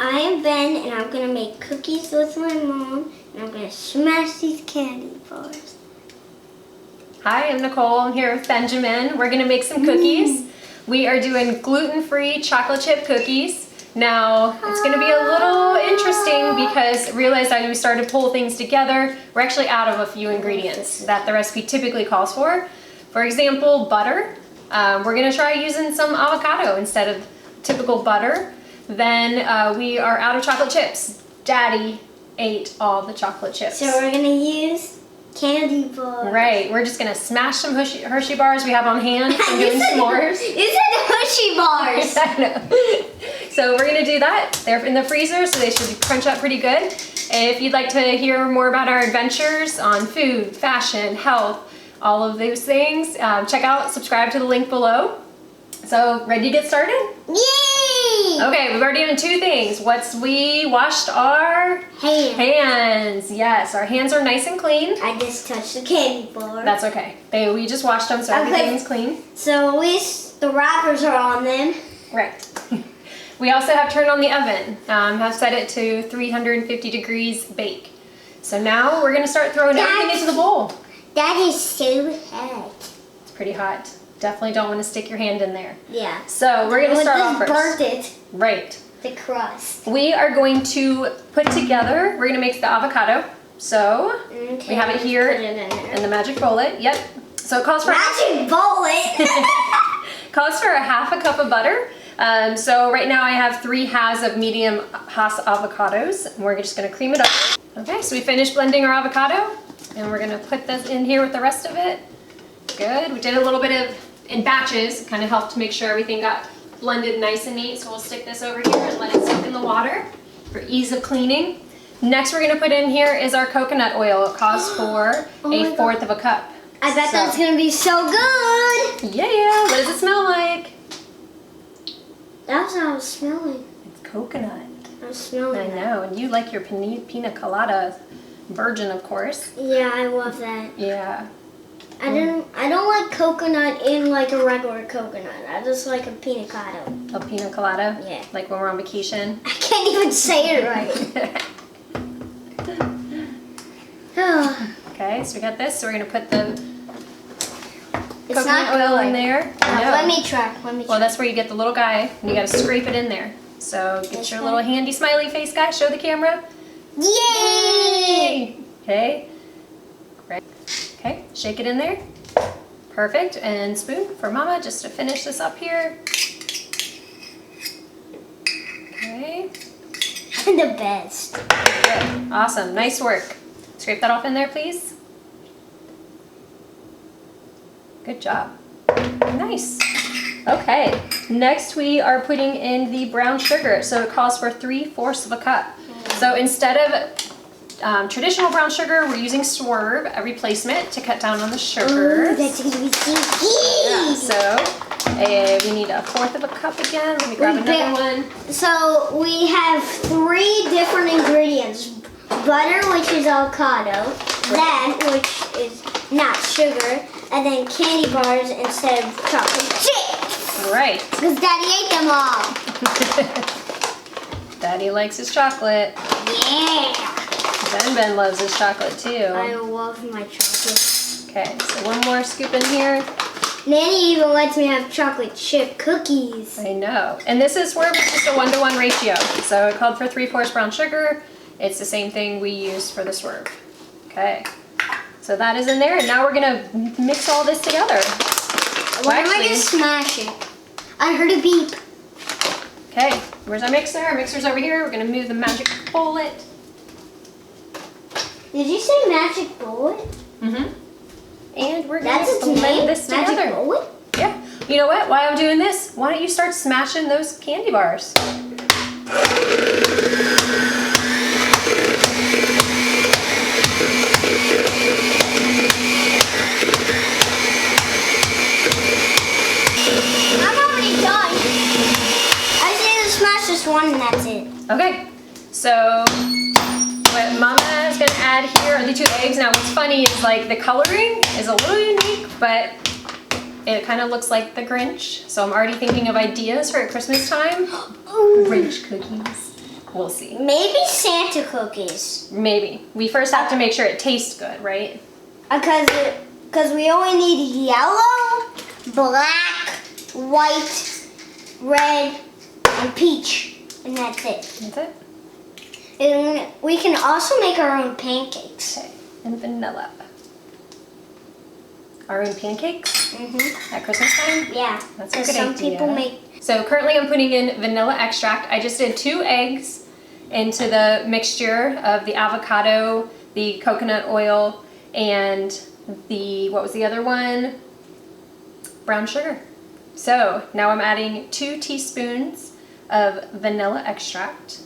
I am Ben, and I'm gonna make cookies with my mom, and I'm gonna smash these candy bars. Hi, I'm Nicole. I'm here with Benjamin. We're gonna make some cookies. We are doing gluten-free chocolate chip cookies. Now, it's gonna be a little interesting because realize as we started to pull things together, we're actually out of a few ingredients that the recipe typically calls for. For example, butter. We're gonna try using some avocado instead of typical butter. Then we are out of chocolate chips. Daddy ate all the chocolate chips. So we're gonna use candy bars. Right, we're just gonna smash some Hershey bars we have on hand from doing s'mores. You said Hershey bars. I know. So we're gonna do that. They're in the freezer, so they should crunch up pretty good. If you'd like to hear more about our adventures on food, fashion, health, all of those things, check out, subscribe to the link below. So, ready to get started? Yay! Okay, we've already done two things. We washed our hands. Yes, our hands are nice and clean. I just touched the candy bar. That's okay. We just washed them, so everything's clean. So at least the wrappers are on them. Right. We also have turned on the oven. Have set it to 350 degrees bake. So now we're gonna start throwing everything into the bowl. That is so hot. It's pretty hot. Definitely don't want to stick your hand in there. Yeah. So we're going to start off first. Burnt it. Right. The crust. We are going to put together, we're going to make the avocado. So we have it here in the magic bullet. Yep. So it calls for magic bullet. calls for a half a cup of butter. So right now I have 3 halves of medium Hass avocados. And we're just going to cream it up. Okay, so we finished blending our avocado, and we're going to put this in here with the rest of it. Good. We did a little bit of in batches, kind of helped to make sure everything got blended nice and neat. So we'll stick this over here and let it soak in the water for ease of cleaning. Next we're going to put in here is our coconut oil. It calls for a 1/4 of a cup. I bet that's going to be so good. Yeah. What does it smell like? That's what I was smelling. It's coconut. I was smelling I know. And you like your pina colada virgin, of course. Yeah, I love that. Yeah. I don't like coconut in like a regular coconut. I just like a pina colada. A pina colada? Yeah. Like when we're on vacation? I can't even say it right. Okay, so we got this. So we're going to put the It's coconut oil in there. Let me try. Well, that's where you get the little guy, and you got to scrape it in there. So get your little handy smiley face guy. Show the camera. Yay! Okay. Right. Okay, shake it in there. Perfect. And spoon for Mama just to finish this up here. Okay. The best. Good. Awesome. Nice work. Scrape that off in there, please. Good job. Nice. Okay. Next we are putting in the brown sugar. So it calls for 3/4 of a cup. So instead of traditional brown sugar, we're using Swerve, a replacement, to cut down on the sugar. Ooh, that's gonna be so good. Yeah, so we need a 1/4 of a cup again. Let me grab another one. So we have 3 different ingredients. Butter, which is avocado, that, which is not sugar, and then candy bars instead of chocolate chips. Right. Because Daddy ate them all. Daddy likes his chocolate. Yeah. Ben loves his chocolate too. I love my chocolate. Okay, so one more scoop in here. Nanny even lets me have chocolate chip cookies. I know. And this is where it's just a 1-to-1 ratio. So it called for 3/4 brown sugar. It's the same thing we use for the Swerve. Okay. So that is in there, and now we're gonna mix all this together. Why am I gonna smash it? I heard a beep. Okay, where's our mixer? Our mixer's over here. We're gonna move the magic bullet. Did you say magic bullet? Mm-hmm. And we're That's gonna its blend name? this together. Magic bullet? Yeah. You know what? While I'm doing this, why don't you start smashing those candy bars? One and that's it. Okay, so what Mama is gonna add here are the 2 eggs. Now what's funny is like the coloring is a little unique, but it kind of looks like the Grinch. So I'm already thinking of ideas for Christmas time. Grinch cookies. We'll see. Maybe Santa cookies. Maybe. We first have to make sure it tastes good, right? Because we only need yellow, black, white, red, and peach. And that's it. That's it? And we can also make our own pancakes. Okay. And vanilla. Our own pancakes? Mm-hmm. At Christmas time? Yeah. That's a good some idea. people make... So currently I'm putting in vanilla extract. I just did 2 eggs into the mixture of the avocado, the coconut oil, and what was the other one? Brown sugar. So now I'm adding 2 teaspoons of vanilla extract.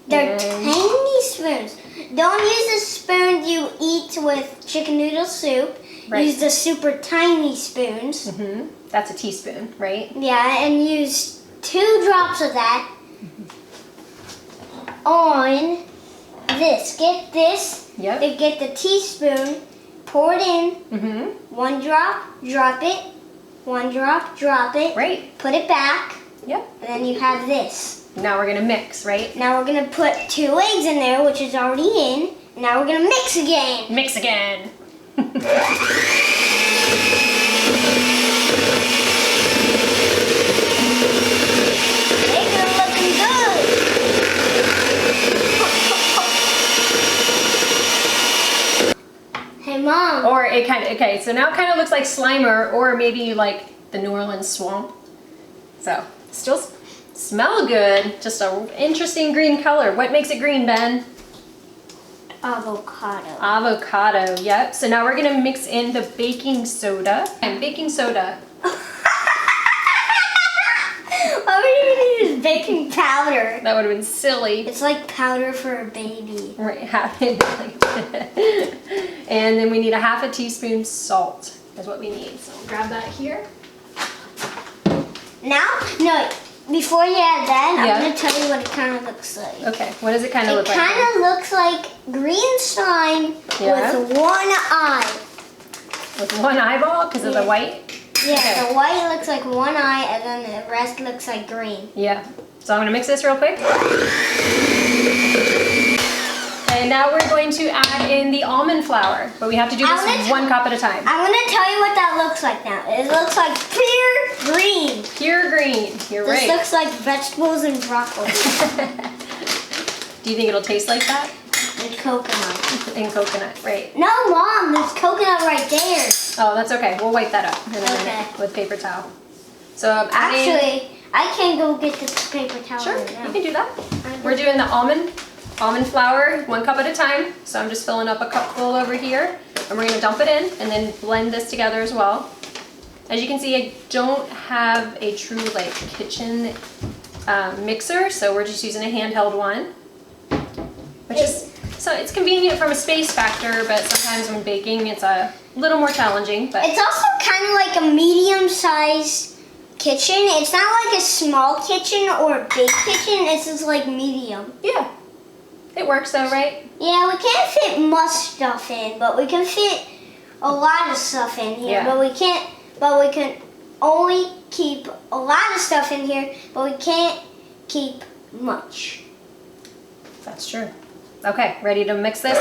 They're And- tiny spoons. Don't use the spoons you eat with chicken noodle soup. Right. Use the super tiny spoons. Mm-hmm. That's a teaspoon, right? Yeah, and use 2 drops of that on this. Get this. Yep. Then get the teaspoon, pour it in. Mm-hmm. 1 drop, drop it. 1 drop, drop it. Right. Put it back, Yep. and then you have this. Now we're gonna mix, right? Now we're gonna put 2 eggs in there, which is already in. And now we're gonna mix again. Mix again. Eggs are looking good. Hey, Mom. Or it kind of, okay, so now it kind of looks like Slimer, or maybe you like the New Orleans swamp. So, still smell good, just an interesting green color. What makes it green, Ben? Avocado. Avocado, yep. So now we're gonna mix in the baking soda. And baking soda. Why would you even use baking powder? That would have been silly. It's like powder for a baby. Right, and then we need a 1/2 teaspoon salt is what we need. So we'll grab that here. Now, no, before you add that, Yeah. I'm going to tell you what it kind of looks like. Okay, what does it kind of It look like? kind of looks like green slime Yeah. with 1 eye. With 1 eyeball because of the Yeah. white? Yeah, Okay. the white looks like 1 eye, and then the rest looks like green. Yeah. So I'm gonna mix this real quick. And now we're going to add in the almond flour, but we have to do this 1 cup at a time. I'm going to tell you what that looks like now. It looks like pure green. Pure green. You're This right. looks like vegetables and broccoli Do you think it'll taste like that? and coconut. And coconut, right? No, Mom, there's coconut right there. Oh, that's okay. We'll wipe that up in a Okay. minute with paper towel. So I'm adding. Actually, I can go get this paper towel Sure, right now. you can do that. We're doing the almond flour 1 cup at a time. So I'm just filling up a cupful over here, and we're gonna dump it in and then blend this together as well. As you can see, I don't have a true like kitchen mixer, so we're just using a handheld one, which is so it's convenient from a space factor, but sometimes when baking it's a little more challenging. But It's also kind of like a medium-sized kitchen. It's not like a small kitchen or a big kitchen. It's just like medium. yeah, it works though, right? Yeah, we can't fit much stuff in, but we can fit a lot of stuff in here. Yeah. But we can only keep a lot of stuff in here, but we can't keep much. That's true. Okay, ready to mix this?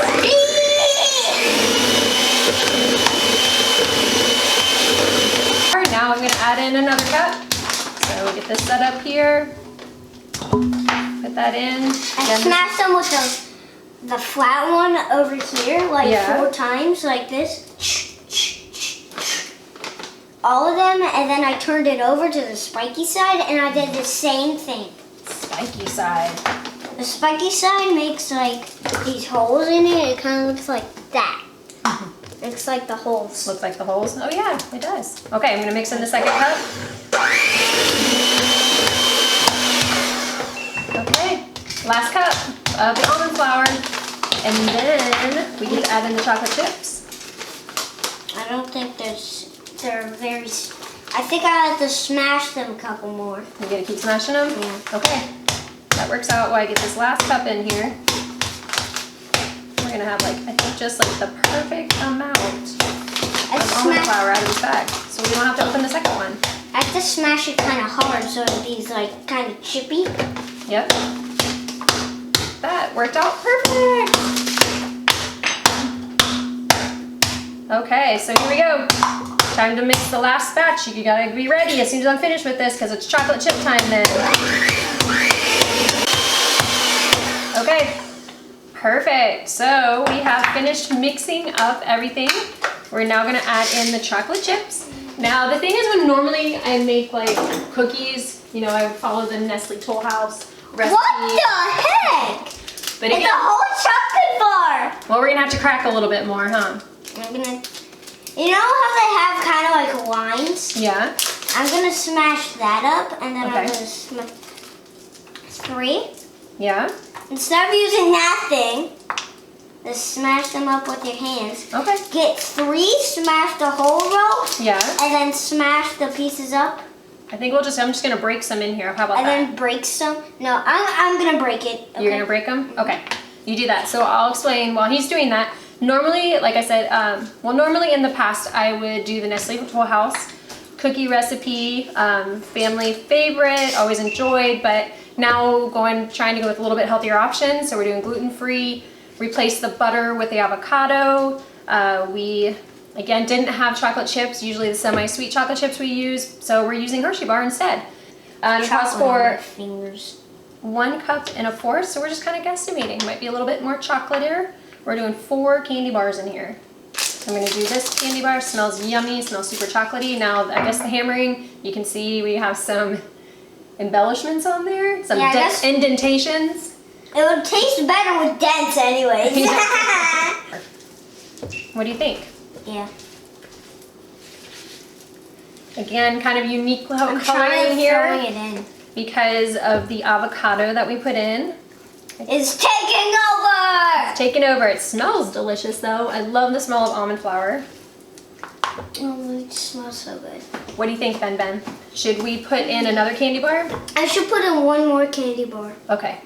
Now I'm gonna add in another cup. So we get this set up here. Put that in. I Then- smashed them with the flat one over here, like Yeah. 4 times, like this. All of them, and then I turned it over to the spiky side, and I did the same thing. Spiky side. The spiky side makes like these holes in it. It kind of looks like that. It's like the holes. Looks like the holes. Oh yeah, it does. Okay, I'm gonna mix in the second cup. Okay, last cup of the almond flour. And then we get to add in the chocolate chips. I don't think they're very. I think I have to smash them a couple more. You gonna keep smashing them? Yeah. Okay, that works out while I get this last cup in here. We're gonna have like, I think just like the perfect amount I of almond flour out of this bag. So we don't have to open the second one. have to smash it kind of hard so it be like kind of chippy. Yep. that worked out perfect. Okay, so here we go. Time to mix the last batch. You gotta be ready as soon as I'm finished with this because it's chocolate chip time then. Okay, perfect. So we have finished mixing up everything. We're now gonna add in the chocolate chips. Now the thing is, when normally I make like cookies, you know, I would follow the Nestle Toll House recipe. What the heck? But again, It's a whole chocolate bar. well, we're gonna have to crack a little bit more, huh? I'm gonna, you know how they have kind of like lines? Yeah. I'm gonna smash that up, and then Okay. I'm gonna smash 3. Yeah. Instead of using that thing, just smash them up with your hands. Okay. Get 3, smash the whole row, Yeah. and then smash the pieces up, I think I'm just gonna break some in here. How about and that? then break some. No, I'm gonna break it. Okay? You're gonna break them? Okay, you do that. So I'll explain while he's doing that. Normally, like I said, normally in the past I would do the Nestle Toll House cookie recipe, family favorite, always enjoyed, but now trying to go with a little bit healthier options. So we're doing gluten-free, replace the butter with the avocado. We, again, didn't have chocolate chips, usually the semi-sweet chocolate chips we use, so we're using Hershey bar instead. It calls for fingers. 1 cup and a fourth, so we're just kind of guesstimating. Might be a little bit more chocolatier. We're doing 4 candy bars in here. I'm gonna do this candy bar. Smells yummy, smells super chocolatey. Now, I guess the hammering, you can see we have some embellishments on there, some indentations. It would taste better with dents anyways. What do you think? Yeah. Again, kind of unique I'm coloring trying here throwing it in. because of the avocado that we put in. It's taking over! Taking over. It smells delicious though. I love the smell of almond flour. Oh, it smells so good. What do you think, Ben? Should we put in another candy bar? I should put in 1 more candy bar. Okay.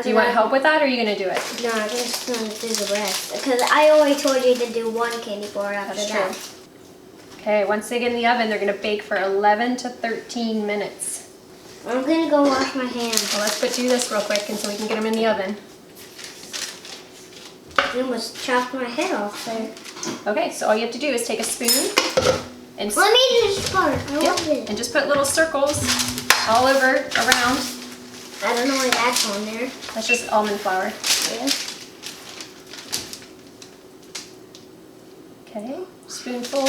Do you want help with that, or are you gonna do it? No, I'm just gonna do the rest. Because I already told you to do 1 candy bar after That's that. true. Okay, once they get in the oven, they're gonna bake for 11 to 13 minutes. I'm gonna go wash my hands. Well, let's do this real quick and so we can get them in the oven. I almost chopped my head off there. Okay, so all you have to do is take a spoon and Let me do this part. I Yep, love it. and just put little circles all over, around. I don't know why that's on there. That's just almond flour. Yeah. Okay, spoonful,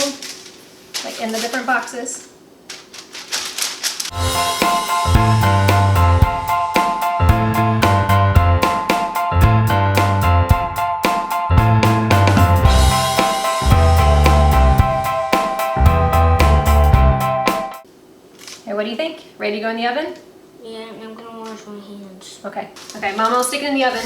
like in the different boxes. Okay, what do you think? Ready to go in the oven? Yeah, and I'm gonna wash my hands. Okay. Okay, Mama will stick it in the oven.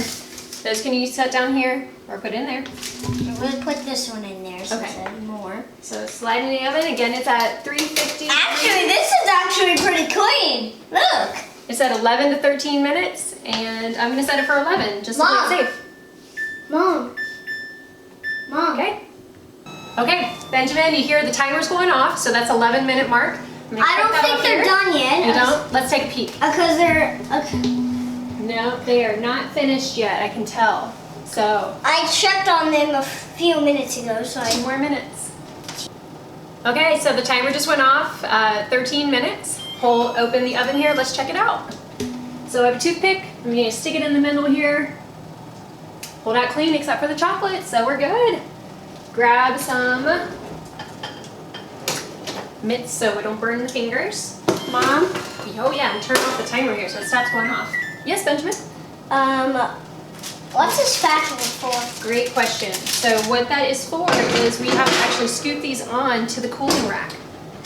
Those can you set down here or put in there. I'm gonna put this one in there since Okay. I have more. So slide in the oven. Again, it's at 350. Actually, this is actually pretty clean. Look. It's at 11 to 13 minutes, and I'm gonna set it for 11 just to Mom. play it safe. Mom. Mom. Okay. Okay, Benjamin, you hear the timer's going off, so that's 11-minute mark. I'm gonna I check don't that think off they're here. done yet. You don't? Let's take a peek. Because they're. Okay. No, they are not finished yet. I can tell. So I checked on them a few minutes ago, so 2 I. more minutes. Okay, so the timer just went off. 13 minutes. Pull open the oven here. Let's check it out. So I have a toothpick. I'm gonna stick it in the middle here. Pulled out clean except for the chocolate, so we're good. Grab some mitts so we don't burn the fingers. Mom. Oh yeah, and turn off the timer here so it stops going off. Yes, Benjamin? What's a spatula for? Great question. So what that is for is we have to actually scoot these on to the cooling rack.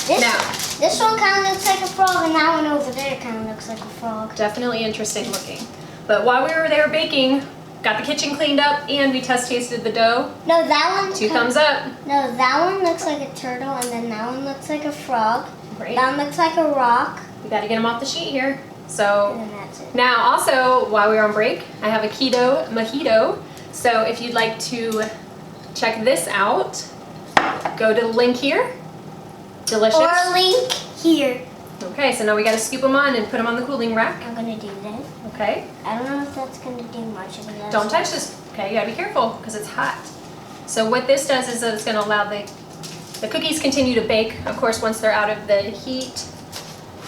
This one kind of looks like a frog, and that one over there kind of looks like a frog. Definitely interesting looking. But while we were there baking, got the kitchen cleaned up, and we test tasted the dough. No, that one. 2 thumbs up. No, that one looks like a turtle, and then that one looks like a frog. Great. That one looks like a rock. We got to get them off the sheet here. And So then that's it. now also, while we were on break, I have a keto mojito. So if you'd like to check this out, go to the link here. Delicious. Or a link here. Okay, so now we got to scoop them on and put them on the cooling rack. I'm gonna do that. Okay. I don't know if that's going to do much of it. Don't touch this. Okay, you gotta be careful because it's hot. So what this does is that it's gonna allow the cookies continue to bake, of course, once they're out of the heat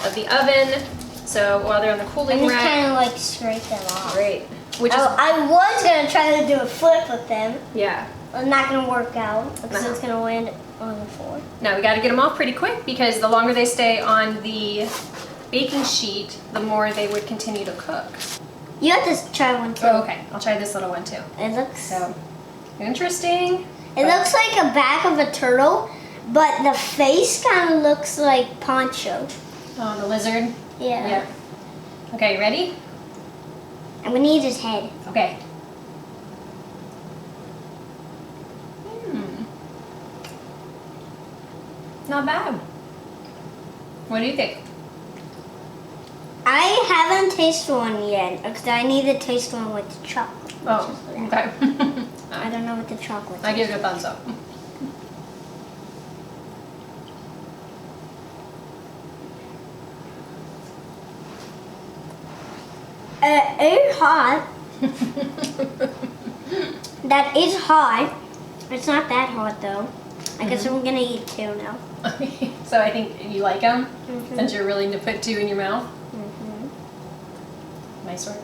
of the oven. So while they're on the cooling I'm just rack. kind of like scrape them off. Great. Which is, I was going to try to do a flip with them. yeah. It's not going to work out because it's going to land on the floor. Now we gotta get them off pretty quick because the longer they stay on the baking sheet, the more they would continue to cook. You have to try one too. Oh, okay. I'll try this little one too. It looks So, interesting. It looks like a back of a turtle, but the face kind of looks like Poncho. Oh, the lizard? Yeah. Yeah. Okay, you ready? And we need his head. Okay. Not bad. What do you think? I haven't tasted one yet because I need to taste one with chocolate. Oh, okay. I don't know what the chocolate I is. give it a thumbs up. It's hot. That is hot. It's not that hot though. I guess I'm gonna eat two now. So I think you like them Mhm. since you're willing to put two in your mouth. Mhm. Nice work.